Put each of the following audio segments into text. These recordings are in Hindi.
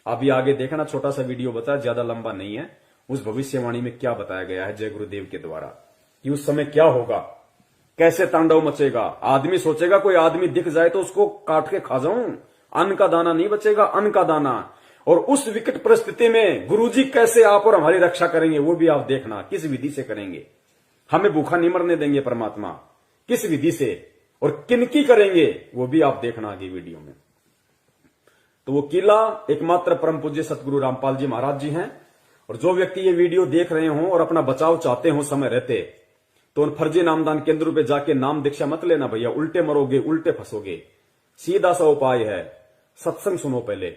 अभी आगे देखना, छोटा सा वीडियो बताया, ज्यादा लंबा नहीं है। उस भविष्यवाणी में क्या बताया गया है जय गुरुदेव के द्वारा कि उस समय क्या होगा, कैसे तांडव मचेगा। आदमी सोचेगा कोई आदमी दिख जाए तो उसको काट के खा जाऊं, अन्न का दाना नहीं बचेगा, अन्न का दाना। और उस विकट परिस्थिति में गुरुजी कैसे आप और हमारी रक्षा करेंगे वो भी आप देखना, किस विधि से करेंगे। हमें भूखा नहीं मरने देंगे परमात्मा, किस विधि से और किनकी करेंगे वो भी आप देखना आगे वीडियो में। तो वो किला एकमात्र परम पूज्य सतगुरु रामपाल जी महाराज जी हैं। और जो व्यक्ति ये वीडियो देख रहे हो और अपना बचाव चाहते हो समय रहते, तो उन फर्जी नामदान केंद्रों पे जाके नाम दीक्षा मत लेना भैया, उल्टे मरोगे, उल्टे फंसोगे। सीधा सा उपाय है, सत्संग सुनो पहले।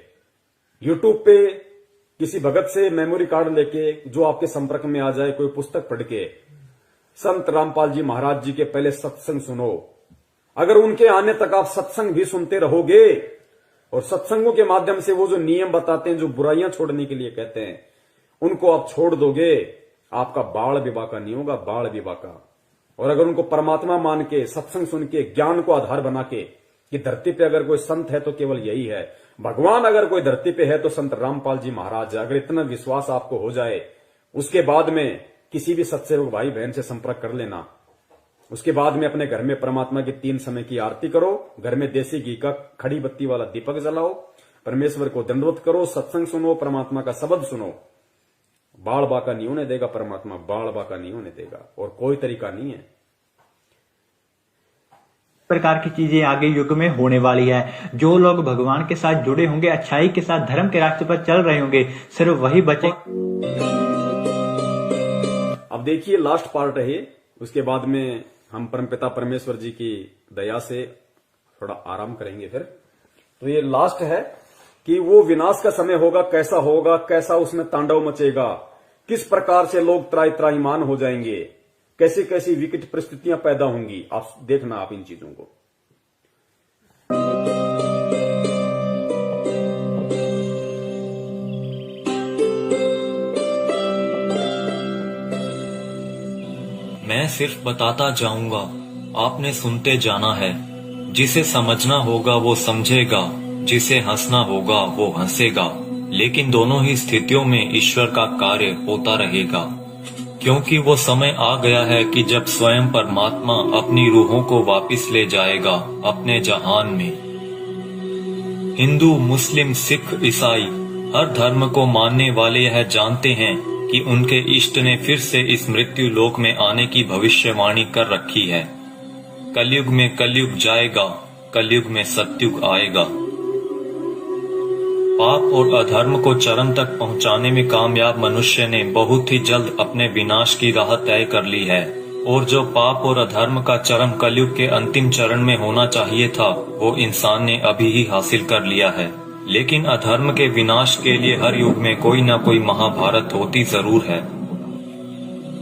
यूट्यूब पे किसी भगत से मेमोरी कार्ड लेके जो आपके संपर्क में आ जाए, कोई पुस्तक पढ़ के संत रामपाल जी महाराज जी के पहले सत्संग सुनो। अगर उनके आने तक आप सत्संग भी सुनते रहोगे और सत्संगों के माध्यम से वो जो नियम बताते हैं, जो बुराइयां छोड़ने के लिए कहते हैं, उनको आप छोड़ दोगे, आपका बाल विवाह का नहीं होगा, बाल विवाह का। और अगर उनको परमात्मा मान के, सत्संग सुन के, ज्ञान को आधार बना के कि धरती पे अगर कोई संत है तो केवल यही है, भगवान अगर कोई धरती पे है तो संत रामपाल जी महाराज है, अगर इतना विश्वास आपको हो जाए, उसके बाद में किसी भी सत्सेवक भाई बहन से संपर्क कर लेना। उसके बाद में अपने घर में परमात्मा की 3 समय की आरती करो, घर में देसी घी का खड़ी बत्ती वाला दीपक जलाओ, परमेश्वर को दंडवत करो, सत्संग सुनो, परमात्मा का शब्द सुनो। बाल बाका नहीं होने देगा परमात्मा, बाल बाका नहीं होने देगा, और कोई तरीका नहीं है। प्रकार की चीजें आगे युग में होने वाली है। जो लोग भगवान के साथ जुड़े होंगे, अच्छाई के साथ धर्म के रास्ते पर चल रहे होंगे, सिर्फ वही बचे। अब देखिए लास्ट पार्ट है, उसके बाद में हम परमपिता परमेश्वर जी की दया से थोड़ा आराम करेंगे फिर। तो ये लास्ट है कि वो विनाश का समय होगा, कैसा होगा, कैसा उसमें तांडव मचेगा, किस प्रकार से लोग त्राही त्राहीमान हो जाएंगे, कैसी कैसी विकट परिस्थितियां पैदा होंगी। आप देखना आप इन चीजों को। मैं सिर्फ बताता जाऊंगा, आपने सुनते जाना है। जिसे समझना होगा वो समझेगा, जिसे हंसना होगा वो हंसेगा। लेकिन दोनों ही स्थितियों में ईश्वर का कार्य होता रहेगा, क्योंकि वो समय आ गया है कि जब स्वयं परमात्मा अपनी रूहों को वापस ले जाएगा अपने जहान में। हिंदू, मुस्लिम, सिख, ईसाई हर धर्म को मानने वाले यह जानते हैं कि उनके इष्ट ने फिर से इस मृत्यु लोक में आने की भविष्यवाणी कर रखी है। कलयुग में कलयुग जाएगा, कलयुग में सतयुग आएगा। पाप और अधर्म को चरम तक पहुंचाने में कामयाब मनुष्य ने बहुत ही जल्द अपने विनाश की राह तय कर ली है। और जो पाप और अधर्म का चरम कलयुग के अंतिम चरण में होना चाहिए था, वो इंसान ने अभी ही हासिल कर लिया है। लेकिन अधर्म के विनाश के लिए हर युग में कोई न कोई महाभारत होती जरूर है।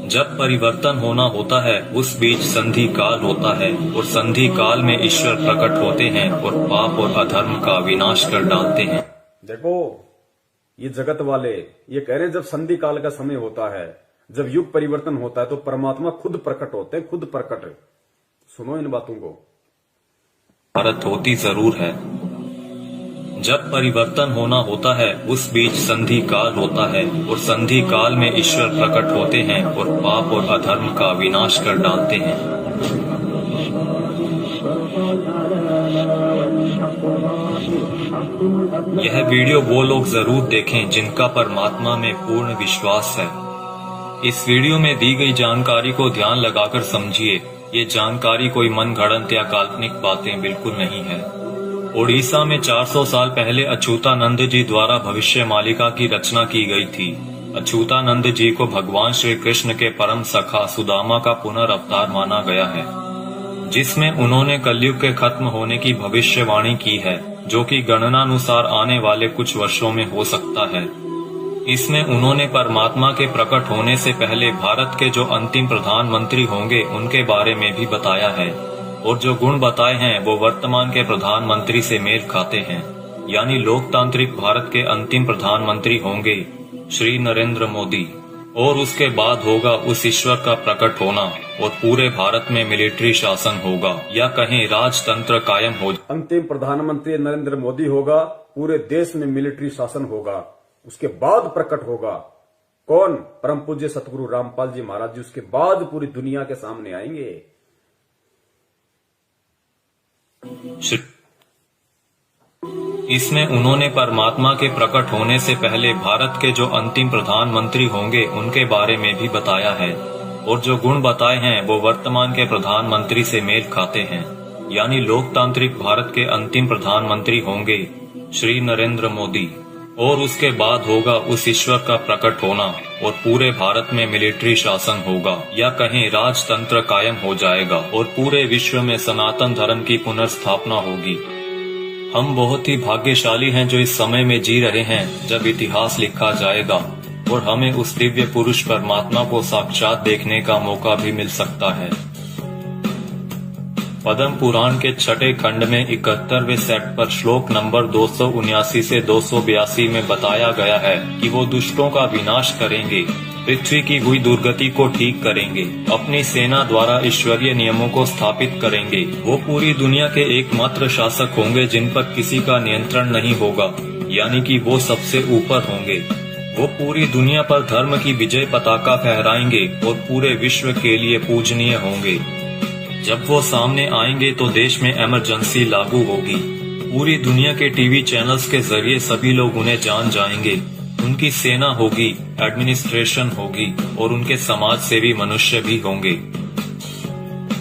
जब परिवर्तन होना होता है, उस बीच संधि काल होता है, और संधि काल में ईश्वर प्रकट होते हैं और पाप और अधर्म का विनाश कर डालते हैं। देखो ये जगत वाले ये कह रहे हैं, जब संधि काल का समय होता है, जब युग परिवर्तन होता है, तो परमात्मा खुद प्रकट होते हैं, खुद प्रकट। सुनो इन बातों को। भारत होती जरूर है। जब परिवर्तन होना होता है, उस बीच संधि काल होता है, और संधि काल में ईश्वर प्रकट होते हैं और पाप और अधर्म का विनाश कर डालते हैं। यह वीडियो वो लोग जरूर देखें जिनका परमात्मा में पूर्ण विश्वास है। इस वीडियो में दी गई जानकारी को ध्यान लगाकर समझिए। ये जानकारी कोई मनगढ़ंत या काल्पनिक बातें बिल्कुल नहीं है। ओडिशा में 400 साल पहले अच्युतानंद जी द्वारा भविष्य मालिका की रचना की गई थी। अच्युतानंद जी को भगवान श्री कृष्ण के परम सखा सुदामा का पुनर्अवतार माना गया है, जिसमें उन्होंने कलयुग के खत्म होने की भविष्यवाणी की है, जो कि गणनानुसार आने वाले कुछ वर्षों में हो सकता है। इसमें उन्होंने परमात्मा के प्रकट होने से पहले भारत के जो अंतिम प्रधानमंत्री होंगे उनके बारे में भी बताया है, और जो गुण बताए हैं वो वर्तमान के प्रधानमंत्री से मेल खाते हैं। यानी लोकतांत्रिक भारत के अंतिम प्रधानमंत्री होंगे श्री नरेंद्र मोदी, और उसके बाद होगा उस ईश्वर का प्रकट होना, और पूरे भारत में मिलिट्री शासन होगा, या कहें राजतंत्र कायम हो। अंतिम प्रधानमंत्री नरेंद्र मोदी होगा, पूरे देश में मिलिट्री शासन होगा, उसके बाद प्रकट होगा कौन? परम पूज्य सतगुरु रामपाल जी महाराज जी उसके बाद पूरी दुनिया के सामने आएंगे। इसमें उन्होंने परमात्मा के प्रकट होने से पहले भारत के जो अंतिम प्रधानमंत्री होंगे उनके बारे में भी बताया है, और जो गुण बताए हैं वो वर्तमान के प्रधानमंत्री से मेल खाते हैं। यानी लोकतांत्रिक भारत के अंतिम प्रधानमंत्री होंगे श्री नरेंद्र मोदी, और उसके बाद होगा उस ईश्वर का प्रकट होना और पूरे भारत में मिलिट्री शासन होगा, या कहें राजतंत्र कायम हो जाएगा और पूरे विश्व में सनातन धर्म की पुनर्स्थापना होगी। हम बहुत ही भाग्यशाली हैं जो इस समय में जी रहे हैं जब इतिहास लिखा जाएगा और हमें उस दिव्य पुरुष परमात्मा को साक्षात देखने का मौका भी मिल सकता है। पद्म पुराण के छठे खंड में 71वें सेट पर श्लोक नंबर 279 से 282 में बताया गया है कि वो दुष्टों का विनाश करेंगे, पृथ्वी की हुई दुर्गति को ठीक करेंगे, अपनी सेना द्वारा ईश्वरीय नियमों को स्थापित करेंगे। वो पूरी दुनिया के एकमात्र शासक होंगे जिन पर किसी का नियंत्रण नहीं होगा, यानी कि वो सबसे ऊपर होंगे। वो पूरी दुनिया पर धर्म की विजय पताका फहराएंगे और पूरे विश्व के लिए पूजनीय होंगे। जब वो सामने आएंगे तो देश में इमरजेंसी लागू होगी। पूरी दुनिया के टीवी चैनल्स के जरिए सभी लोग उन्हें जान जाएंगे। उनकी सेना होगी, एडमिनिस्ट्रेशन होगी और उनके समाज सेवी मनुष्य भी होंगे।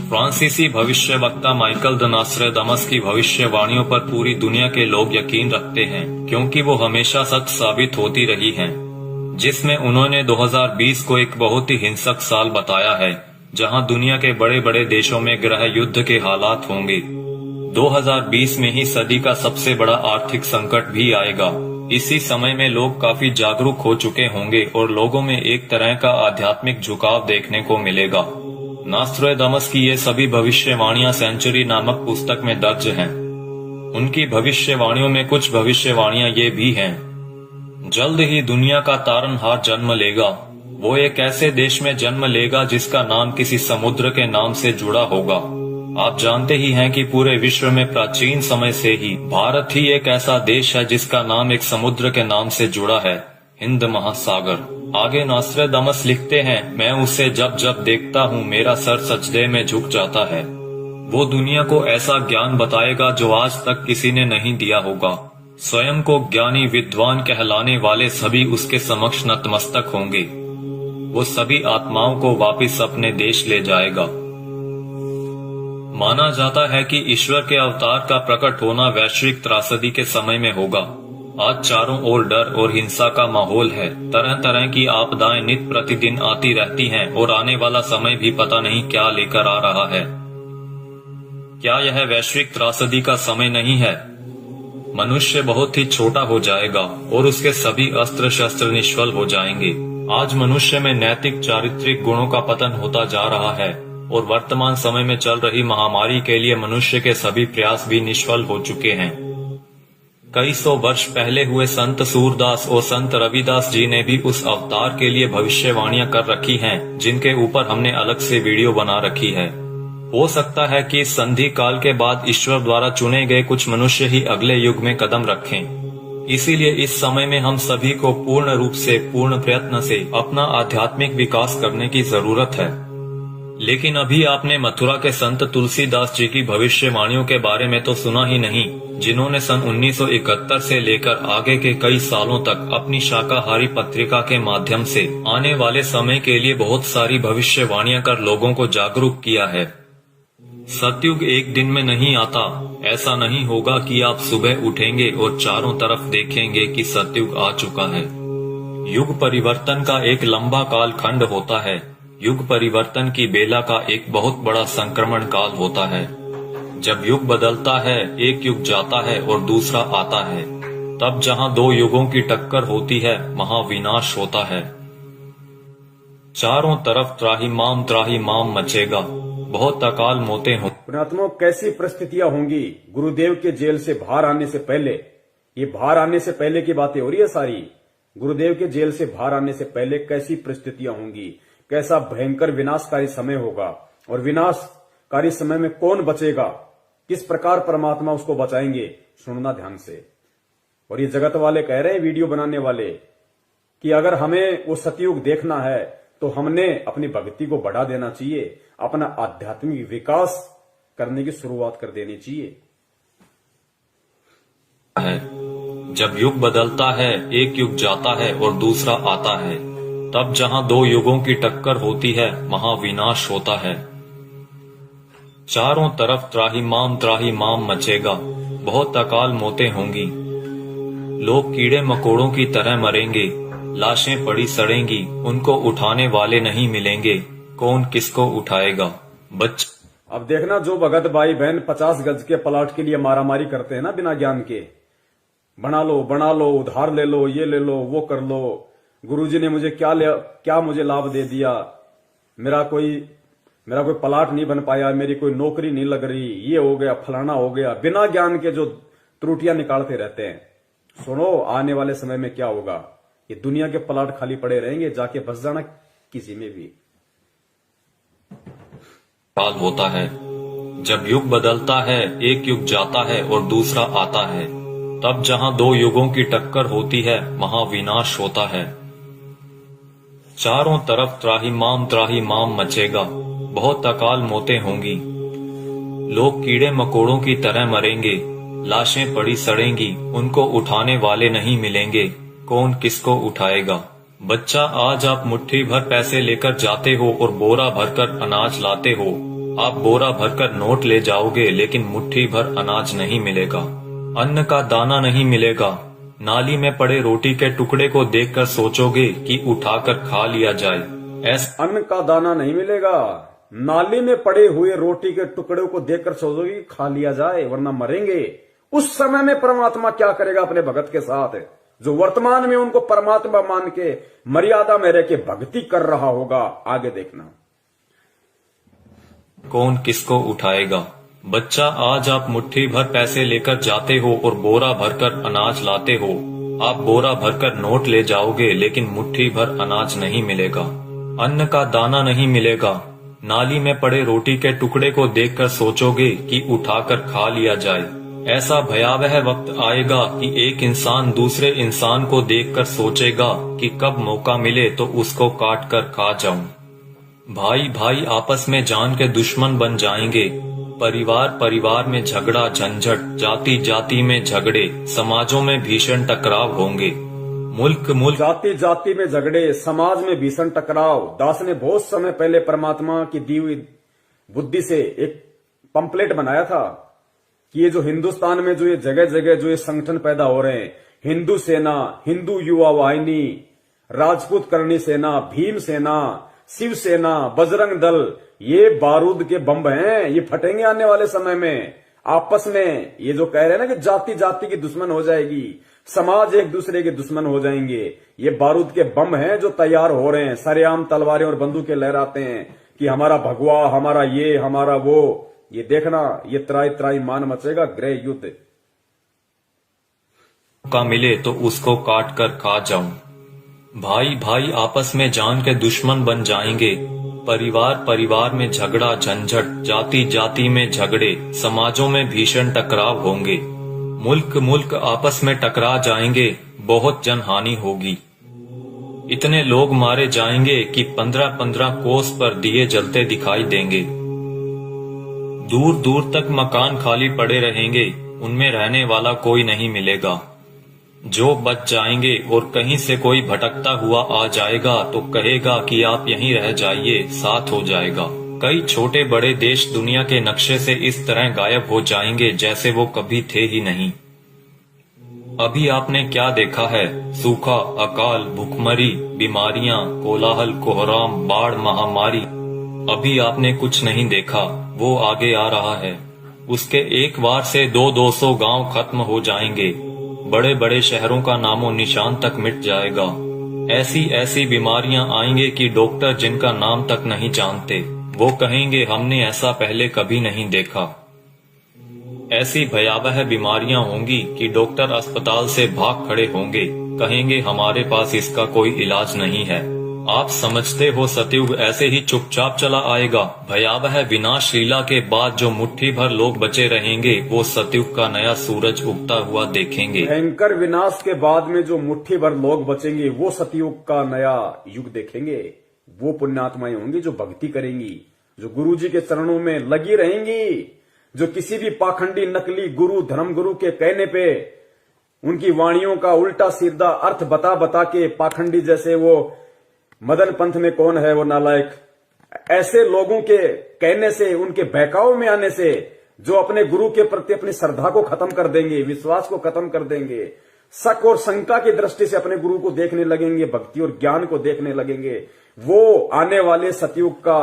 फ्रांसीसी भविष्यवक्ता माइकल द नॉस्ट्रेडामस की भविष्यवाणियों पर पूरी दुनिया के लोग यकीन रखते हैं, क्योंकि वो हमेशा सच साबित होती रही हैं। जिसमें उन्होंने 2020 को एक बहुत ही हिंसक साल बताया है, जहां दुनिया के बड़े बड़े देशों में गृह युद्ध के हालात होंगे। 2020 में ही सदी का सबसे बड़ा आर्थिक संकट भी आएगा। इसी समय में लोग काफी जागरूक हो चुके होंगे और लोगों में एक तरह का आध्यात्मिक झुकाव देखने को मिलेगा। नॉस्ट्रेडामस की ये सभी भविष्यवाणियां सेंचुरी नामक पुस्तक में दर्ज हैं। उनकी भविष्यवाणियों में कुछ भविष्यवाणियां ये भी हैं। जल्द ही दुनिया का तारनहार जन्म लेगा। वो एक ऐसे देश में जन्म लेगा जिसका नाम किसी समुद्र के नाम से जुड़ा होगा। आप जानते ही हैं कि पूरे विश्व में प्राचीन समय से ही भारत ही एक ऐसा देश है जिसका नाम एक समुद्र के नाम से जुड़ा है, हिंद महासागर। आगे नॉस्ट्रेडामस लिखते हैं, मैं उसे जब जब देखता हूँ मेरा सर सजदे में झुक जाता है। वो दुनिया को ऐसा ज्ञान बताएगा जो आज तक किसी ने नहीं दिया होगा। स्वयं को ज्ञानी विद्वान कहलाने वाले सभी उसके समक्ष नतमस्तक होंगे। वो सभी आत्माओं को वापस अपने देश ले जाएगा। माना जाता है कि ईश्वर के अवतार का प्रकट होना वैश्विक त्रासदी के समय में होगा। आज चारों ओर डर और हिंसा का माहौल है। तरह तरह की आपदाएं नित प्रतिदिन आती रहती हैं और आने वाला समय भी पता नहीं क्या लेकर आ रहा है। क्या यह वैश्विक त्रासदी का समय नहीं है? मनुष्य बहुत ही छोटा हो जाएगा और उसके सभी अस्त्र शस्त्र निष्फल हो जाएंगे। आज मनुष्य में नैतिक चारित्रिक गुणों का पतन होता जा रहा है और वर्तमान समय में चल रही महामारी के लिए मनुष्य के सभी प्रयास भी निष्फल हो चुके हैं। कई सौ वर्ष पहले हुए संत सूरदास और संत रविदास जी ने भी उस अवतार के लिए भविष्यवाणियां कर रखी हैं, जिनके ऊपर हमने अलग से वीडियो बना रखी है। हो सकता है कि संधि काल के बाद ईश्वर द्वारा चुने गए कुछ मनुष्य ही अगले युग में कदम रखें। इसीलिए इस समय में हम सभी को पूर्ण रूप से, पूर्ण प्रयत्न से अपना आध्यात्मिक विकास करने की जरूरत है। लेकिन अभी आपने मथुरा के संत तुलसीदास जी की भविष्यवाणियों के बारे में तो सुना ही नहीं, जिन्होंने सन 1971 से लेकर आगे के कई सालों तक अपनी शाकाहारी पत्रिका के माध्यम से आने वाले समय के लिए बहुत सारी भविष्यवाणियां कर लोगों को जागरूक किया है। सतयुग एक दिन में नहीं आता। ऐसा नहीं होगा कि आप सुबह उठेंगे और चारों तरफ देखेंगे कि सतयुग आ चुका है। युग परिवर्तन का एक लंबा काल खंड होता है। युग परिवर्तन की बेला का एक बहुत बड़ा संक्रमण काल होता है। जब युग बदलता है, एक युग जाता है और दूसरा आता है। तब जहां दो युगों की टक्कर होती है, महाविनाश होता है। चारों तरफ त्राहिमाम मचेगा। बहुत अकाल मौतें हो। पुण्यात्माओं, कैसी परिस्थितियां होंगी गुरुदेव के जेल से बाहर आने से पहले? ये बाहर आने से पहले की बातें हो रही है सारी। गुरुदेव के जेल से बाहर आने से पहले कैसी परिस्थितियां होंगी, कैसा भयंकर विनाशकारी समय होगा, और विनाशकारी समय में कौन बचेगा, किस प्रकार परमात्मा उसको बचाएंगे, सुनना ध्यान से। और ये जगत वाले कह रहे हैं, वीडियो बनाने वाले, कि अगर हमें वो सतयुग देखना है तो हमने अपनी भक्ति को बढ़ा देना चाहिए, अपना आध्यात्मिक विकास करने की शुरुआत कर देनी चाहिए। जब युग बदलता है, एक युग जाता है और दूसरा आता है, तब जहां दो युगों की टक्कर होती है, वहां विनाश होता है। चारों तरफ त्राही माम मचेगा, बहुत अकाल मौतें होंगी। लोग कीड़े मकोड़ों की तरह मरेंगे, लाशें पड़ी सड़ेंगी, उनको उठाने वाले नहीं मिलेंगे, कौन किसको उठाएगा। अब देखना, जो भगत भाई बहन 50 गज के प्लाट के लिए मारामारी करते हैं ना बिना ज्ञान के, बना लो, उधार ले लो, ये ले लो, वो कर लो, गुरुजी ने मुझे क्या मुझे लाभ दे दिया, मेरा कोई प्लाट नहीं बन पाया, मेरी कोई नौकरी नहीं लग रही, ये हो गया, फलाना हो गया, बिना ज्ञान के जो त्रुटियां निकालते रहते हैं। सुनो, आने वाले समय में क्या होगा, ये दुनिया के प्लाट खाली पड़े रहेंगे, जाके बस जाना किसी में भी। काल होता है, जब युग बदलता है, एक युग जाता है और दूसरा आता है, तब जहां दो युगों की टक्कर होती है, वहां विनाश होता है। चारों तरफ त्राही माम मचेगा, बहुत अकाल मौतें होंगी। लोग कीड़े मकोड़ों की तरह मरेंगे, लाशें पड़ी सड़ेंगी, उनको उठाने वाले नहीं मिलेंगे, कौन किसको उठाएगा। बच्चा, आज आप मुट्ठी भर पैसे लेकर जाते हो और बोरा भरकर अनाज लाते हो। आप बोरा भरकर नोट ले जाओगे, लेकिन मुट्ठी भर अनाज नहीं मिलेगा, अन्न का दाना नहीं मिलेगा। नाली में पड़े रोटी के टुकड़े को देखकर सोचोगे कि उठाकर खा लिया जाए। अन्न का दाना नहीं मिलेगा, नाली में पड़े हुए रोटी के टुकड़े को देखकर सोचोगे कि खा लिया जाए, वरना मरेंगे। उस समय में परमात्मा क्या करेगा अपने भगत के साथ, जो वर्तमान में उनको परमात्मा मान के मर्यादा में रह के भक्ति कर रहा होगा। आगे देखना, कौन किसको उठाएगा। बच्चा, आज आप मुट्ठी भर पैसे लेकर जाते हो और बोरा भरकर अनाज लाते हो। आप बोरा भरकर नोट ले जाओगे, लेकिन मुट्ठी भर अनाज नहीं मिलेगा, अन्न का दाना नहीं मिलेगा। नाली में पड़े रोटी के टुकड़े को देखकर सोचोगे कि उठाकर खा लिया जाए। ऐसा भयावह वक्त आएगा कि एक इंसान दूसरे इंसान को देखकर सोचेगा कि कब मौका मिले तो उसको काट कर खा जाऊं। भाई भाई आपस में जान के दुश्मन बन जाएंगे। परिवार में झगड़ा झंझट, जाति जाति में झगड़े, समाजों में भीषण टकराव होंगे। मुल्क जाति में झगड़े, समाज में भीषण टकराव। दास ने बहुत समय पहले परमात्मा की दी हुई बुद्धि से एक पंपलेट बनाया था कि ये जो हिंदुस्तान में जो ये जगह जगह जो ये संगठन पैदा हो रहे हैं, हिंदू सेना, हिंदू युवा वाहिनी, राजपूत करणी सेना, भीम सेना, शिव सेना, बजरंग दल, ये बारूद के बम हैं, ये फटेंगे आने वाले समय में। आपस में ये जो कह रहे हैं ना कि जाति जाति की दुश्मन हो जाएगी, समाज एक दूसरे के दुश्मन हो जाएंगे, ये बारूद के बम हैं जो तैयार हो रहे हैं। सरेआम तलवारें और बंदूकें लहराते हैं कि हमारा भगवा, हमारा ये, हमारा वो। ये देखना, ये त्राई मान मचेगा, गृह युद्ध। का मिले तो उसको काट कर खा जाऊं। भाई भाई आपस में जान के दुश्मन बन जाएंगे। परिवार में झगड़ा झंझट, जाति जाति में झगड़े, समाजों में भीषण टकराव होंगे। मुल्क आपस में टकरा जाएंगे, बहुत जनहानि होगी। इतने लोग मारे जाएंगे कि 15-15 कोस पर दिए जलते दिखाई देंगे। दूर दूर तक मकान खाली पड़े रहेंगे, उनमें रहने वाला कोई नहीं मिलेगा। जो बच जाएंगे और कहीं से कोई भटकता हुआ आ जाएगा तो कहेगा कि आप यहीं रह जाइए, साथ हो जाएगा। कई छोटे बड़े देश दुनिया के नक्शे से इस तरह गायब हो जाएंगे जैसे वो कभी थे ही नहीं। अभी आपने क्या देखा है? सूखा, अकाल, भूखमरी, बीमारियां, कोलाहल, कोहराम, बाढ़, महामारी। अभी आपने कुछ नहीं देखा, वो आगे आ रहा है। उसके एक बार से 200-200 गांव खत्म हो जाएंगे। बड़े बड़े शहरों का नामो निशान तक मिट जाएगा। ऐसी बीमारियां आएंगे कि डॉक्टर जिनका नाम तक नहीं जानते, वो कहेंगे हमने ऐसा पहले कभी नहीं देखा। ऐसी भयावह बीमारियां होंगी कि डॉक्टर अस्पताल से भाग खड़े होंगे, कहेंगे हमारे पास इसका कोई इलाज नहीं है। आप समझते हो सतयुग ऐसे ही चुपचाप चला आएगा? भयावह विनाश लीला के बाद जो मुट्ठी भर लोग बचे रहेंगे वो सतयुग का नया सूरज उगता हुआ देखेंगे। भयंकर विनाश के बाद में जो मुट्ठी भर लोग बचेंगे वो सतयुग का नया युग देखेंगे। वो पुण्यात्माएं होंगी जो भक्ति करेंगी, जो गुरु जी के चरणों में लगी रहेंगी, जो किसी भी पाखंडी नकली गुरु धर्म गुरु के कहने पे उनकी वाणियों का उल्टा सीधा अर्थ बता बता के पाखंडी, जैसे वो मदन पंथ में कौन है वो नालायक, ऐसे लोगों के कहने से, उनके बहकाव में आने से जो अपने गुरु के प्रति अपनी श्रद्धा को खत्म कर देंगे, विश्वास को खत्म कर देंगे, शक और शंका की दृष्टि से अपने गुरु को देखने लगेंगे, भक्ति और ज्ञान को देखने लगेंगे, वो आने वाले सतयुग का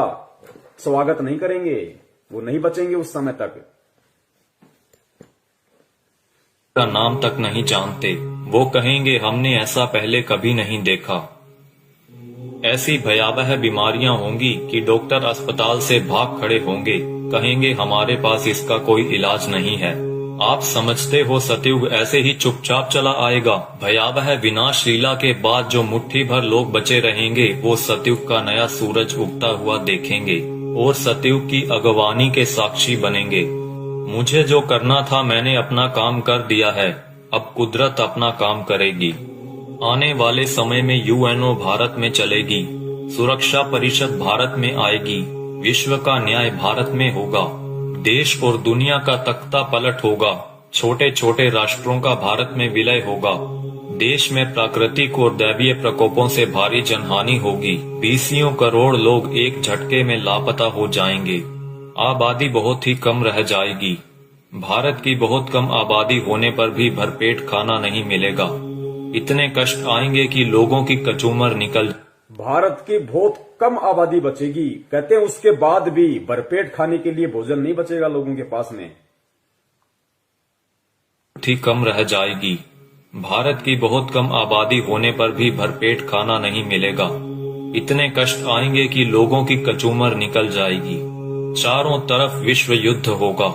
स्वागत नहीं करेंगे, वो नहीं बचेंगे उस समय तक। का नाम तक नहीं जानते, वो कहेंगे हमने ऐसा पहले कभी नहीं देखा। ऐसी भयावह बीमारियां होंगी कि डॉक्टर अस्पताल से भाग खड़े होंगे, कहेंगे हमारे पास इसका कोई इलाज नहीं है। आप समझते हो सतयुग ऐसे ही चुपचाप चला आएगा? भयावह विनाश लीला के बाद जो मुट्ठी भर लोग बचे रहेंगे वो सतयुग का नया सूरज उगता हुआ देखेंगे और सतयुग की अगवानी के साक्षी बनेंगे। मुझे जो करना था मैंने अपना काम कर दिया है, अब कुदरत अपना काम करेगी। आने वाले समय में यूएनओ भारत में चलेगी, सुरक्षा परिषद भारत में आएगी, विश्व का न्याय भारत में होगा, देश और दुनिया का तख्ता पलट होगा, छोटे छोटे राष्ट्रों का भारत में विलय होगा, देश में प्राकृतिक और दैवीय प्रकोपों से भारी जनहानि होगी, 20 करोड़ लोग एक झटके में लापता हो जाएंगे, आबादी बहुत ही कम रह जाएगी। भारत की बहुत कम आबादी होने पर भी भरपेट खाना नहीं मिलेगा, इतने कष्ट आएंगे कि लोगों की कचूमर निकल। भारत की बहुत कम आबादी बचेगी, कहते हैं उसके बाद भी भरपेट खाने के लिए भोजन नहीं बचेगा लोगों के पास में, ही कम रह जाएगी। भारत की बहुत कम आबादी होने पर भी भरपेट खाना नहीं मिलेगा, इतने कष्ट आएंगे कि लोगों की कचूमर निकल जाएगी। चारों तरफ विश्व युद्ध होगा,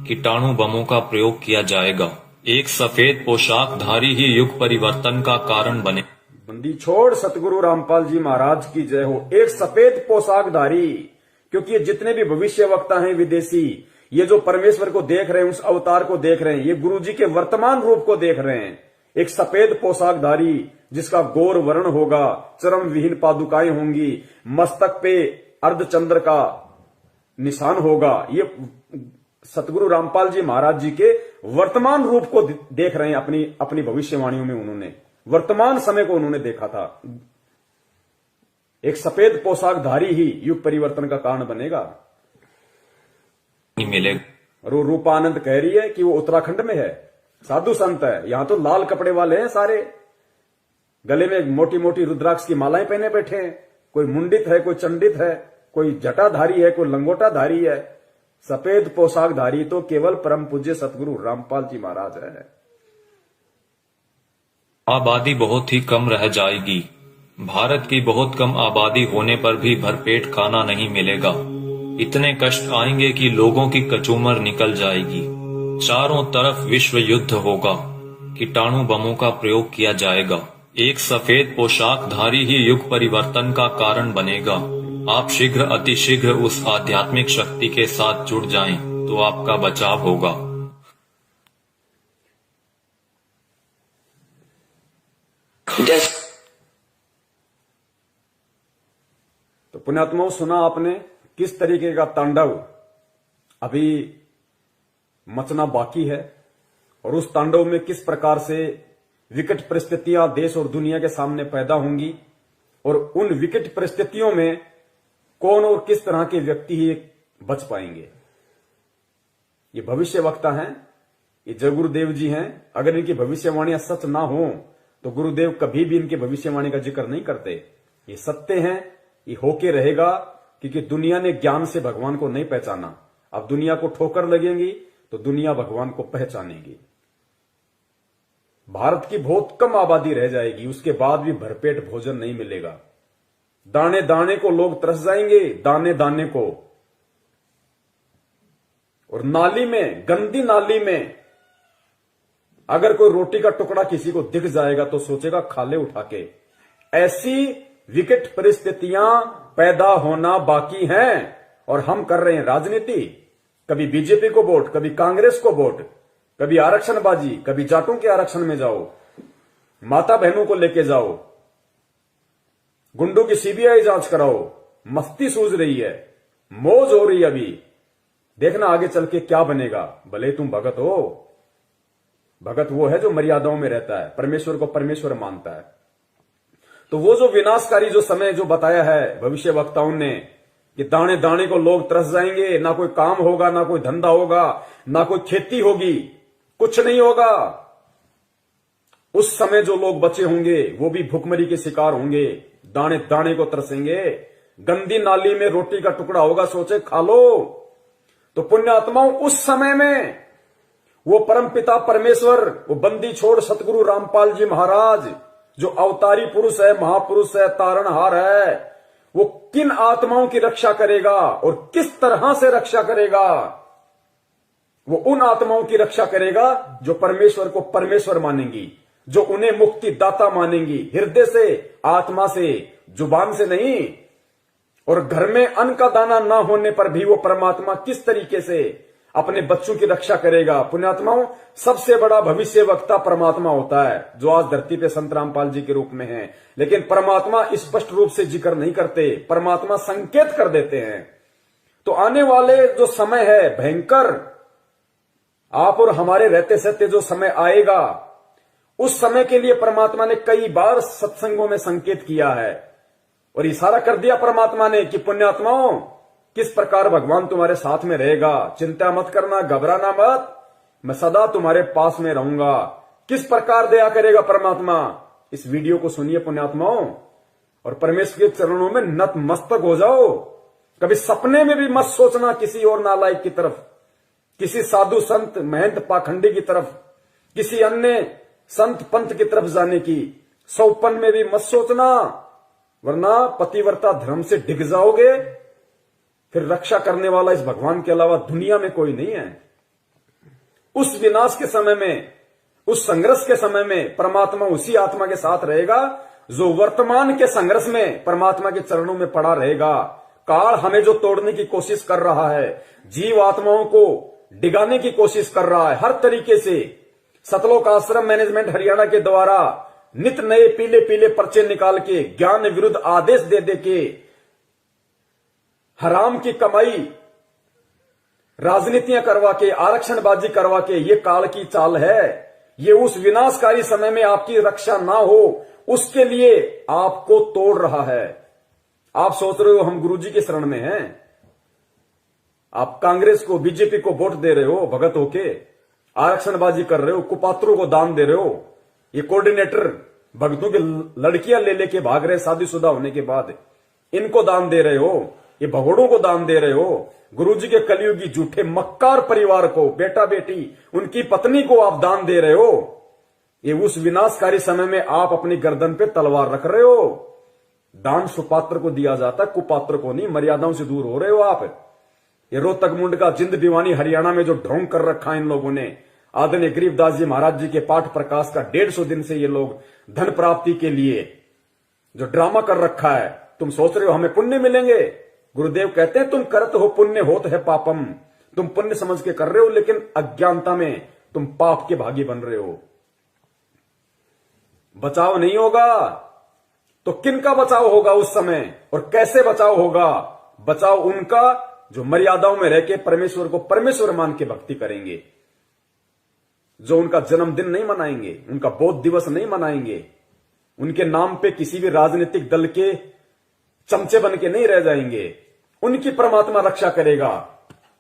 कीटाणु बमों का प्रयोग किया जाएगा, एक सफेद पोशाकधारी ही युग परिवर्तन का कारण बने। बंदी छोड़ सतगुरु रामपाल जी महाराज की जय हो। एक सफेद पोशाकधारी, क्योंकि ये जितने भी भविष्य वक्ता हैं विदेशी, ये जो परमेश्वर को देख रहे हैं, उस अवतार को देख रहे हैं, ये गुरु जी के वर्तमान रूप को देख रहे हैं। एक सफेद पोशाकधारी जिसका गौर वर्ण होगा, चरम विहीन पादुकाएं होंगी, मस्तक पे अर्धचंद्र का निशान होगा, ये सतगुरु रामपाल जी महाराज जी के वर्तमान रूप को देख रहे हैं। अपनी भविष्यवाणियों में उन्होंने वर्तमान समय को उन्होंने देखा था। एक सफेद पोशाकधारी ही युग परिवर्तन का कारण बनेगा। मिलेगा। और वो रूपानंद कह रही है कि वो उत्तराखंड में है, साधु संत है। यहां तो लाल कपड़े वाले हैं सारे, गले में मोटी मोटी रुद्राक्ष की मालाएं पहने बैठे हैं। कोई मुंडित है, कोई चंडित है, कोई जटाधारी है, कोई लंगोटाधारी है। सफेद पोशाकधारी तो केवल परम पूज्य सतगुरु रामपाल जी महाराज है। आबादी बहुत ही कम रह जाएगी। भारत की बहुत कम आबादी होने पर भी भरपेट खाना नहीं मिलेगा, इतने कष्ट आएंगे कि लोगों की कचूमर निकल जाएगी। चारों तरफ विश्व युद्ध होगा, कीटाणु बमों का प्रयोग किया जाएगा, एक सफेद पोशाकधारी ही युग परिवर्तन का कारण बनेगा। आप शीघ्र अतिशीघ्र उस आध्यात्मिक शक्ति के साथ जुड़ जाएं तो आपका बचाव होगा। तो पुण्यात्माओं, सुना आपने किस तरीके का तांडव अभी मचना बाकी है, और उस तांडव में किस प्रकार से विकट परिस्थितियां देश और दुनिया के सामने पैदा होंगी, और उन विकट परिस्थितियों में कौन और किस तरह के व्यक्ति ही बच पाएंगे। ये भविष्य वक्ता हैं, ये जय गुरुदेव जी हैं। अगर इनकी भविष्यवाणियां सच ना हो तो गुरुदेव कभी भी इनकी भविष्यवाणी का जिक्र नहीं करते। ये सत्य हैं, ये होके रहेगा, क्योंकि दुनिया ने ज्ञान से भगवान को नहीं पहचाना। अब दुनिया को ठोकर लगेंगी तो दुनिया भगवान को पहचानेगी। भारत की बहुत कम आबादी रह जाएगी, उसके बाद भी भरपेट भोजन नहीं मिलेगा। दाने दाने को लोग तरस जाएंगे, दाने दाने को। और नाली में, गंदी नाली में अगर कोई रोटी का टुकड़ा किसी को दिख जाएगा तो सोचेगा खा ले उठा के। ऐसी विकट परिस्थितियां पैदा होना बाकी हैं और हम कर रहे हैं राजनीति। कभी बीजेपी को वोट, कभी कांग्रेस को वोट, कभी आरक्षणबाजी, कभी जाटों के आरक्षण में जाओ, माता बहनों को लेके जाओ, गुंडों की सीबीआई जांच कराओ। मस्ती सूझ रही है, मौज हो रही है। अभी देखना आगे चल के क्या बनेगा। भले तुम भगत हो, भगत वो है जो मर्यादाओं में रहता है, परमेश्वर को परमेश्वर मानता है। तो वो जो विनाशकारी जो समय जो बताया है भविष्य वक्ताओं ने कि दाने दाने को लोग तरस जाएंगे, ना कोई काम होगा, ना कोई धंधा होगा, ना कोई खेती होगी, कुछ नहीं होगा। उस समय जो लोग बचे होंगे वो भी भूखमरी के शिकार होंगे, दाने दाने को तरसेंगे। गंदी नाली में रोटी का टुकड़ा होगा, सोचे खा लो। तो पुण्य आत्माओं उस समय में वो परमपिता परमेश्वर, वो बंदी छोड़ सतगुरु रामपाल जी महाराज जो अवतारी पुरुष है, महापुरुष है, तारणहार है, वो किन आत्माओं की रक्षा करेगा और किस तरह से रक्षा करेगा। वो उन आत्माओं की रक्षा करेगा जो परमेश्वर को परमेश्वर मानेंगी, जो उन्हें मुक्ति दाता मानेंगी, हृदय से, आत्मा से, जुबान से नहीं। और घर में अन्न का दाना ना होने पर भी वो परमात्मा किस तरीके से अपने बच्चों की रक्षा करेगा। पुण्यात्माओं, सबसे बड़ा भविष्य वक्ता परमात्मा होता है जो आज धरती पे संत रामपाल जी के रूप में है। लेकिन परमात्मा स्पष्ट रूप से जिक्र नहीं करते, परमात्मा संकेत कर देते हैं। तो आने वाले जो समय है भयंकर, आप और हमारे रहते सहते जो समय आएगा, उस समय के लिए परमात्मा ने कई बार सत्संगों में संकेत किया है और इशारा कर दिया परमात्मा ने कि पुण्यात्माओं, किस प्रकार भगवान तुम्हारे साथ में रहेगा, चिंता मत करना, घबराना मत, मैं सदा तुम्हारे पास में रहूंगा। किस प्रकार दया करेगा परमात्मा, इस वीडियो को सुनिए पुण्यात्माओं और परमेश्वर के चरणों में नतमस्तक हो जाओ। कभी सपने में भी मत सोचना किसी और नालायक की तरफ, किसी साधु संत महंत पाखंडी की तरफ, किसी अन्य संत पंथ की तरफ जाने की सौपन में भी मत सोचना, वरना पतिव्रता धर्म से डिग जाओगे। फिर रक्षा करने वाला इस भगवान के अलावा दुनिया में कोई नहीं है। उस विनाश के समय में, उस संघर्ष के समय में परमात्मा उसी आत्मा के साथ रहेगा जो वर्तमान के संघर्ष में परमात्मा के चरणों में पड़ा रहेगा। काल हमें जो तोड़ने की कोशिश कर रहा है, जीव आत्माओं को डिगाने की कोशिश कर रहा है हर तरीके से, सतलोक आश्रम मैनेजमेंट हरियाणा के द्वारा नित नए पीले पीले पर्चे निकाल के, ज्ञान विरुद्ध आदेश दे दे के, हराम की कमाई, राजनीतियां करवा के, आरक्षणबाजी करवा के, ये काल की चाल है। ये उस विनाशकारी समय में आपकी रक्षा ना हो उसके लिए आपको तोड़ रहा है। आप सोच रहे हो हम गुरुजी की शरण में हैं, आप कांग्रेस को, बीजेपी को वोट दे रहे हो, भगत होके आरक्षणबाजी कर रहे हो, कुपात्रों को दान दे रहे हो, ये कोऑर्डिनेटर भक्तों की लड़कियां ले लेके भाग रहे शादीशुदा होने के बाद, इनको दान दे रहे हो, ये भगोड़ों को दान दे रहे हो, गुरुजी के कलयुगी झूठे मक्कार परिवार को, बेटा बेटी, उनकी पत्नी को आप दान दे रहे हो। ये उस विनाशकारी समय में आप अपनी गर्दन पे तलवार रख रहे हो। दान सुपात्र को दिया जाता है, कुपात्र को नहीं। मर्यादाओं से दूर हो रहे हो आप। ये रोहतक मुंड का जिंद दीवानी हरियाणा में जो ढोंग कर रखा है इन लोगों ने, आदरणीय गरीबदास जी महाराज जी के पाठ प्रकाश का 150 दिन से ये लोग धन प्राप्ति के लिए जो ड्रामा कर रखा है। तुम सोच रहे हो हमें पुण्य मिलेंगे, गुरुदेव कहते हैं तुम करत हो पुण्य होत है पापम। तुम पुण्य समझ के कर रहे हो लेकिन अज्ञानता में तुम पाप के भागी बन रहे हो। बचाव नहीं होगा तो किनका बचाव होगा उस समय, और कैसे बचाव होगा? बचाव उनका जो मर्यादाओं में रह के परमेश्वर को परमेश्वर मान के भक्ति करेंगे, जो उनका जन्मदिन नहीं मनाएंगे, उनका बौद्ध दिवस नहीं मनाएंगे, उनके नाम पे किसी भी राजनीतिक दल के चमचे बन के नहीं रह जाएंगे। उनकी परमात्मा रक्षा करेगा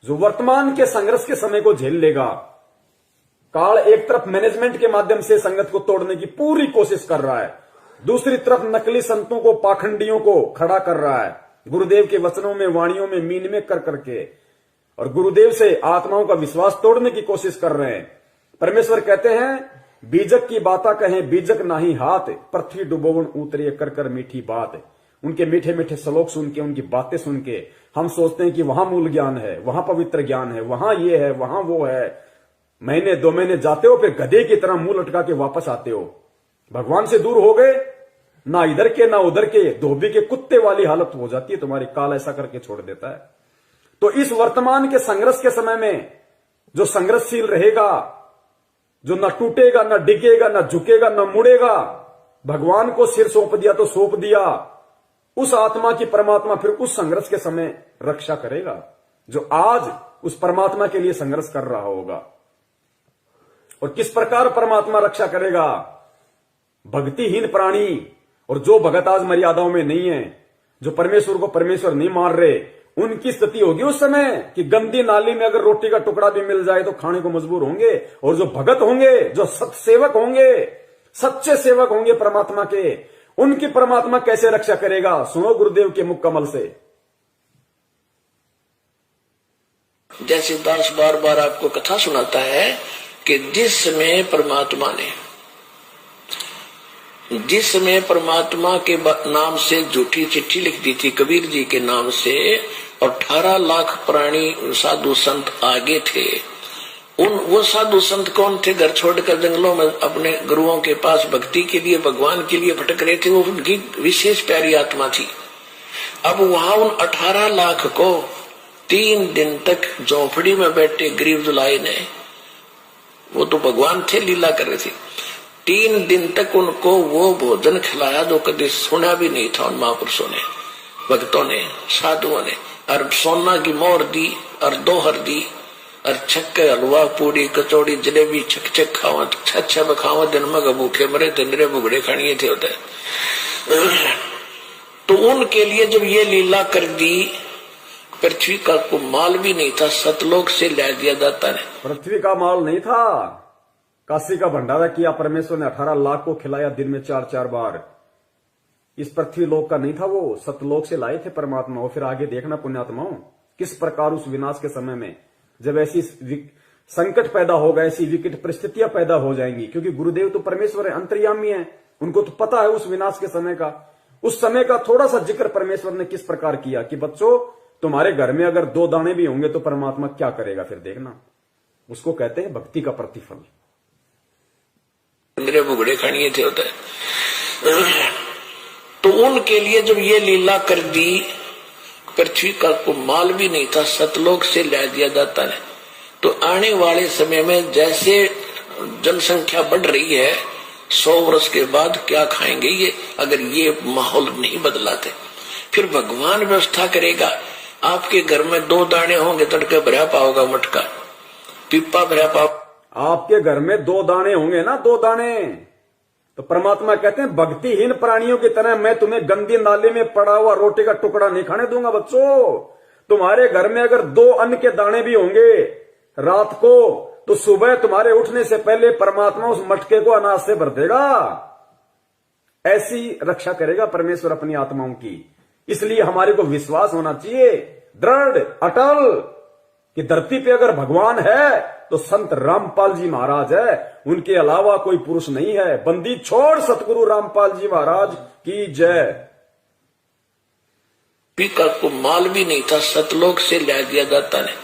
जो वर्तमान के संघर्ष के समय को झेल लेगा। काल एक तरफ मैनेजमेंट के माध्यम से संगत को तोड़ने की पूरी कोशिश कर रहा है, दूसरी तरफ नकली संतों को, पाखंडियों को खड़ा कर रहा है, गुरुदेव के वचनों में, वाणियों में मीन में कर करके, और गुरुदेव से आत्माओं का विश्वास तोड़ने की कोशिश कर रहे हैं। परमेश्वर कहते हैं बीजक की बाता कहें बीजक नाही हाथ, पृथ्वी डुबोवन उतरे कर कर मीठी बात। उनके मीठे मीठे श्लोक सुन के, उनकी बातें सुन के हम सोचते हैं कि वहां मूल ज्ञान है, वहां पवित्र ज्ञान है, वहां ये है, वहां वो है। महीने 2 महीने जाते हो फिर गधे की तरह मुंह लटका के वापस आते हो। भगवान से दूर हो गए, ना इधर के ना उधर के, धोबी के कुत्ते वाली हालत हो जाती है तुम्हारी। काल ऐसा करके छोड़ देता है। तो इस वर्तमान के संघर्ष के समय में जो संघर्षशील रहेगा, जो न टूटेगा, न डिगेगा, न झुकेगा, न मुड़ेगा, भगवान को सिर सौंप दिया तो सौंप दिया, उस आत्मा की परमात्मा फिर उस संघर्ष के समय रक्षा करेगा, जो आज उस परमात्मा के लिए संघर्ष कर रहा होगा। और किस प्रकार परमात्मा रक्षा करेगा? भक्तिहीन प्राणी और जो भगत आज मर्यादाओं में नहीं है, जो परमेश्वर को परमेश्वर नहीं मान रहे, उनकी स्थिति होगी उस समय कि गंदी नाली में अगर रोटी का टुकड़ा भी मिल जाए तो खाने को मजबूर होंगे। और जो भगत होंगे, जो सत्सेवक होंगे, सच्चे सेवक होंगे परमात्मा के, उनकी परमात्मा कैसे रक्षा करेगा? सुनो गुरुदेव के मुख कमल से। जैसे दास बार बार आपको कथा सुनाता है कि जिस समय परमात्मा के नाम से झूठी चिट्ठी लिख दी थी कबीर जी के नाम से, और 18 लाख प्राणी साधु संत आगे थे। वो साधु संत कौन थे? घर छोड़कर जंगलों में अपने गुरुओं के पास भक्ति के लिए, भगवान के लिए भटक रहे थे। वो उनकी विशेष प्यारी आत्मा थी। अब वहां उन 18 लाख को 3 दिन तक झोंपड़ी में बैठे गरीब दुलाई ने, वो तो भगवान थे, लीला कर रहे थे, 3 दिन तक उनको वो भोजन खिलाया जो कभी सुना भी नहीं था उन महापुरुषों ने, भक्तों ने, साधुओं ने। और सोना की मोहर दी और दोहर दी और छक्के हलवा पूरी कचौड़ी जलेबी छक छक खावा, छा बखावा, दिन में भूखे मरे तिंदरे बुगड़े खानिए थे होते। तो उनके लिए जब ये लीला कर दी, पृथ्वी का को माल भी नहीं था, सतलोक से ला दिया जाता ने। पृथ्वी का माल नहीं था, काशी का भंडारा किया परमेश्वर ने, 18 लाख को खिलाया दिन में 4-4 बार। इस पृथ्वी लोक का नहीं था, वो सतलोक से लाए थे परमात्मा। और फिर आगे देखना पुण्यात्माओं, किस प्रकार उस विनाश के समय में जब ऐसी संकट पैदा होगा, ऐसी विकट परिस्थितियां पैदा हो जाएंगी, क्योंकि गुरुदेव तो परमेश्वर है, अंतर्यामी है, उनको तो पता है उस विनाश के समय का। उस समय का थोड़ा सा जिक्र परमेश्वर ने किस प्रकार किया कि बच्चों, तुम्हारे घर में अगर 2 दाने भी होंगे तो परमात्मा क्या करेगा, फिर देखना। उसको कहते हैं भक्ति का प्रतिफल। मेरे बुगड़े खानिए थे होता है। तो उनके लिए जब ये लीला कर दी, पृथ्वी का को माल भी नहीं था, सतलोक से ला दिया जाता है। तो आने वाले समय में जैसे जनसंख्या बढ़ रही है, 100 वर्ष के बाद क्या खाएंगे ये, अगर ये माहौल नहीं बदलाते? फिर भगवान व्यवस्था करेगा। आपके घर में 2 दाने होंगे, तड़के भरा पाओगा मटका, पिप्पा भरा पाओ। आपके घर में 2 दाने होंगे ना, 2 दाने, तो परमात्मा कहते हैं भक्तिहीन प्राणियों की तरह मैं तुम्हें गंदी नाली में पड़ा हुआ रोटी का टुकड़ा नहीं खाने दूंगा। बच्चों, तुम्हारे घर में अगर 2 अन्न के दाने भी होंगे रात को, तो सुबह तुम्हारे उठने से पहले परमात्मा उस मटके को अनाज से भर देगा। ऐसी रक्षा करेगा परमेश्वर अपनी आत्माओं की। इसलिए हमारे को विश्वास होना चाहिए दृढ़ अटल कि धरती पे अगर भगवान है तो संत रामपाल जी महाराज है, उनके अलावा कोई पुरुष नहीं है। बंदी छोड़ सतगुरु रामपाल जी महाराज की जय। पिका को माल भी नहीं था, सतलोक से ला दिया जाता है।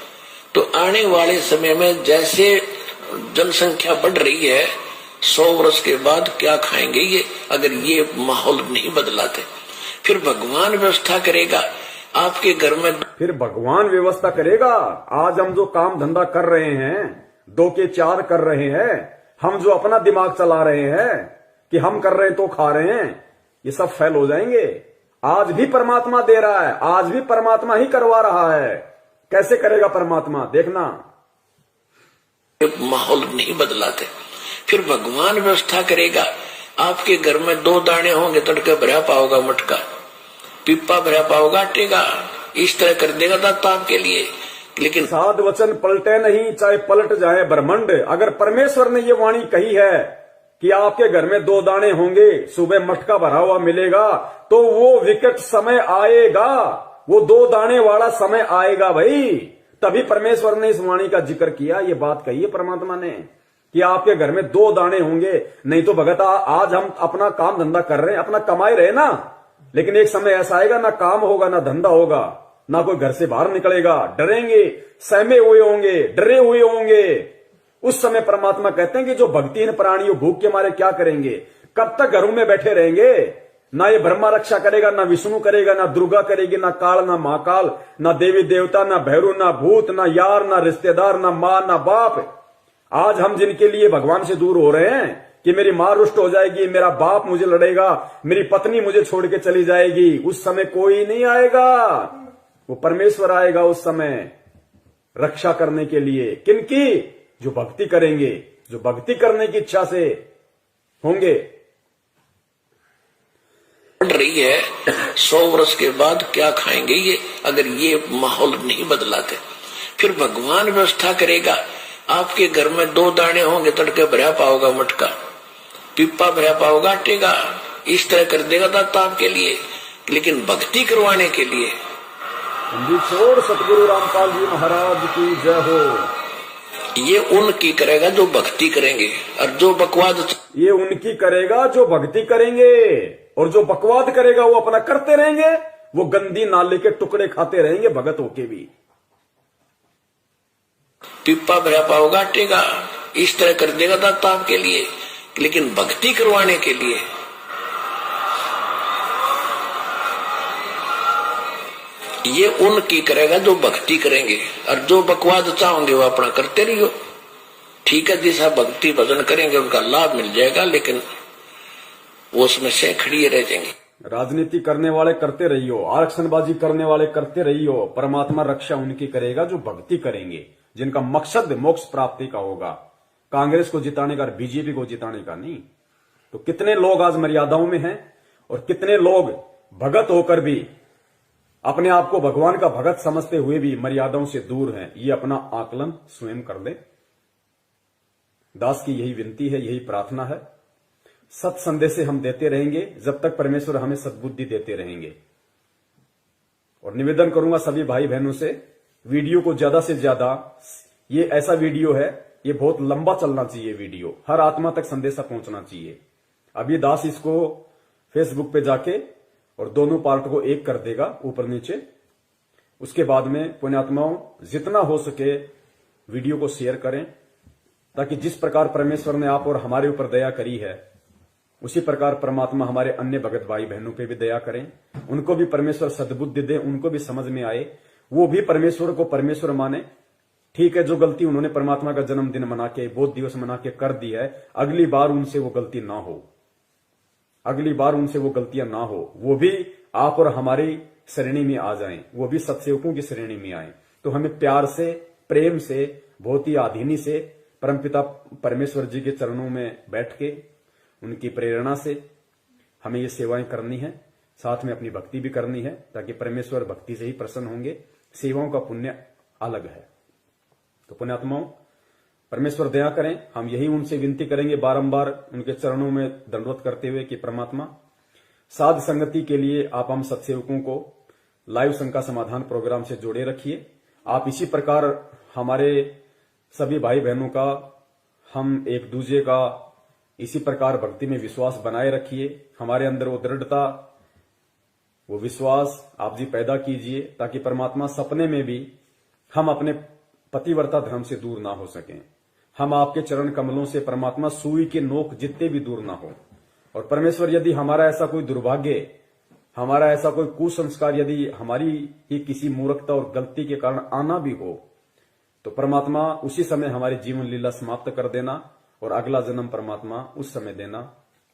तो आने वाले समय में जैसे जनसंख्या बढ़ रही है, 100 वर्ष के बाद क्या खाएंगे ये, अगर ये माहौल नहीं बदलाते? फिर भगवान व्यवस्था करेगा। आपके घर में फिर भगवान व्यवस्था करेगा। आज हम जो काम धंधा कर रहे हैं, 2 के 4 कर रहे हैं, हम जो अपना दिमाग चला रहे हैं कि हम कर रहे हैं तो खा रहे हैं, ये सब फेल हो जाएंगे। आज भी परमात्मा दे रहा है, आज भी परमात्मा ही करवा रहा है। कैसे करेगा परमात्मा, देखना। माहौल नहीं बदलाते, फिर भगवान व्यवस्था करेगा। आपके घर में 2 दाने होंगे, तड़के भरा पाओगा मटका, पिप्पा भरा पाओगा आटेगा, इस तरह कर देगा दाता आपके लिए। लेकिन साध वचन पलटे नहीं, चाहे पलट जाए ब्रह्मांड। अगर परमेश्वर ने ये वाणी कही है कि आपके घर में 2 दाने होंगे, सुबह मटका भरा हुआ मिलेगा, तो वो विकट समय आएगा, वो 2 दाने वाला समय आएगा भाई। तभी परमेश्वर ने इस वाणी का जिक्र किया, ये बात कही है परमात्मा ने कि आपके घर में 2 दाने होंगे। नहीं तो भगत आज हम अपना काम धंधा कर रहे हैं, अपना कमाई रहे ना, लेकिन एक समय ऐसा आएगा ना काम होगा, ना धंधा होगा, ना कोई घर से बाहर निकलेगा, डरेंगे, सहमे हुए होंगे, डरे हुए होंगे। उस समय परमात्मा कहते हैं कि जो भक्तिहीन प्राणी भूख के मारे क्या करेंगे, कब तक घरों में बैठे रहेंगे, ना ये ब्रह्मा रक्षा करेगा, ना विष्णु करेगा, ना दुर्गा करेगी, ना काल, ना महाकाल, ना देवी देवता, ना भैरू, ना भूत, ना यार, ना रिश्तेदार, ना मां, ना बाप। आज हम जिनके लिए भगवान से दूर हो रहे हैं कि मेरी मां रुष्ट हो जाएगी, मेरा बाप मुझे लड़ेगा, मेरी पत्नी मुझे छोड़ के चली जाएगी, उस समय कोई नहीं आएगा, वो परमेश्वर आएगा उस समय रक्षा करने के लिए। किनकी? जो भक्ति करेंगे, जो भक्ति करने की इच्छा से होंगे। रही है 100 वर्ष के बाद क्या खाएंगे ये, अगर ये माहौल नहीं बदलाते। फिर भगवान व्यवस्था करेगा। आपके घर में 2 दाने होंगे, तड़के भरा पाओगा मटका, पिप्पा भरा पाओगा आटे का, इस तरह कर देगा दाता आपके लिए। लेकिन भक्ति करवाने के लिए छोड़ सतगुरु रामपाल जी महाराज की जय हो। ये उनकी करेगा जो भक्ति करेंगे, और जो बकवाद ये उनकी करेगा जो भक्ति करेंगे, और जो बकवाद करेगा वो अपना करते रहेंगे, वो गंदी नाले के टुकड़े खाते रहेंगे भगत होके भी। पिप्पा भरा पाओगा आटे का, इस तरह कर देगा दाता आपके लिए। लेकिन भक्ति करवाने के लिए ये उनकी करेगा जो भक्ति करेंगे, और जो बकवाद चाहोगे वो अपना करते रहियो। ठीक है, जैसा भक्ति भजन करेंगे उनका लाभ मिल जाएगा, लेकिन वो उसमें से खड़ी रह जाएंगे। राजनीति करने वाले करते रहियो, आरक्षणबाजी करने वाले करते रहियो, परमात्मा रक्षा उनकी करेगा जो भक्ति करेंगे, जिनका मकसद मोक्ष प्राप्ति का होगा, कांग्रेस को जिताने का और बीजेपी को जिताने का नहीं। तो कितने लोग आज मर्यादाओं में हैं, और कितने लोग भगत होकर भी अपने आप को भगवान का भगत समझते हुए भी मर्यादाओं से दूर हैं। ये अपना आकलन स्वयं कर ले। दास की यही विनती है, यही प्रार्थना है। सत संदेश हम देते रहेंगे जब तक परमेश्वर हमें सद्बुद्धि देते रहेंगे। और निवेदन करूंगा सभी भाई बहनों से, वीडियो को ज्यादा से ज्यादा, ये ऐसा वीडियो है, ये बहुत लंबा चलना चाहिए वीडियो, हर आत्मा तक संदेशा पहुंचना चाहिए। अभी दास इसको फेसबुक पे जाके और दोनों पार्ट को एक कर देगा ऊपर नीचे। उसके बाद में पुण्यात्माओं जितना हो सके वीडियो को शेयर करें, ताकि जिस प्रकार परमेश्वर ने आप और हमारे ऊपर दया करी है, उसी प्रकार परमात्मा हमारे अन्य भगत भाई बहनों पे भी दया करें, उनको भी परमेश्वर सद्बुद्धि दे, उनको भी समझ में आए, वो भी परमेश्वर को परमेश्वर माने। ठीक है, जो गलती उन्होंने परमात्मा का जन्मदिन मना के, बोध दिवस मना के कर दी है, अगली बार उनसे वो गलती ना हो, अगली बार उनसे वो गलतियां ना हो, वो भी आप और हमारी श्रेणी में आ जाएं, वो भी सत्सेवकों की श्रेणी में आए। तो हमें प्यार से, प्रेम से, बहुत ही आधीनी से परमपिता परमेश्वर जी के चरणों में बैठ के उनकी प्रेरणा से हमें ये सेवाएं करनी है, साथ में अपनी भक्ति भी करनी है, ताकि परमेश्वर भक्ति से ही प्रसन्न होंगे। सेवाओं का पुण्य अलग है। तो पुण्यात्माओं, परमेश्वर दया करें। हम यही उनसे विनती करेंगे बारंबार उनके चरणों में दंडवत करते हुए कि परमात्मा साध संगति के लिए आप हम सत्सेवकों को लाइव शंका समाधान प्रोग्राम से जोड़े रखिए। आप इसी प्रकार हमारे सभी भाई बहनों का, हम एक दूसरे का इसी प्रकार भक्ति में विश्वास बनाए रखिए। हमारे अंदर वो दृढ़ता, वो विश्वास आप जी पैदा कीजिए, ताकि परमात्मा सपने में भी हम अपने पतिव्रता धर्म से दूर ना हो सकें। हम आपके चरण कमलों से परमात्मा सुई के नोक जितने भी दूर ना हो। और परमेश्वर यदि हमारा ऐसा कोई दुर्भाग्य, हमारा ऐसा कोई कुसंस्कार यदि हमारी ही किसी मूर्खता और गलती के कारण आना भी हो, तो परमात्मा उसी समय हमारी जीवन लीला समाप्त कर देना, और अगला जन्म परमात्मा उस समय देना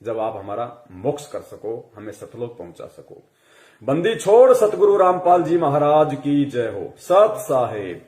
जब आप हमारा मोक्ष कर सको, हमें सतलोक पहुंचा सको। बंदी छोड़ सतगुरु रामपाल जी महाराज की जय हो। सत साहेब।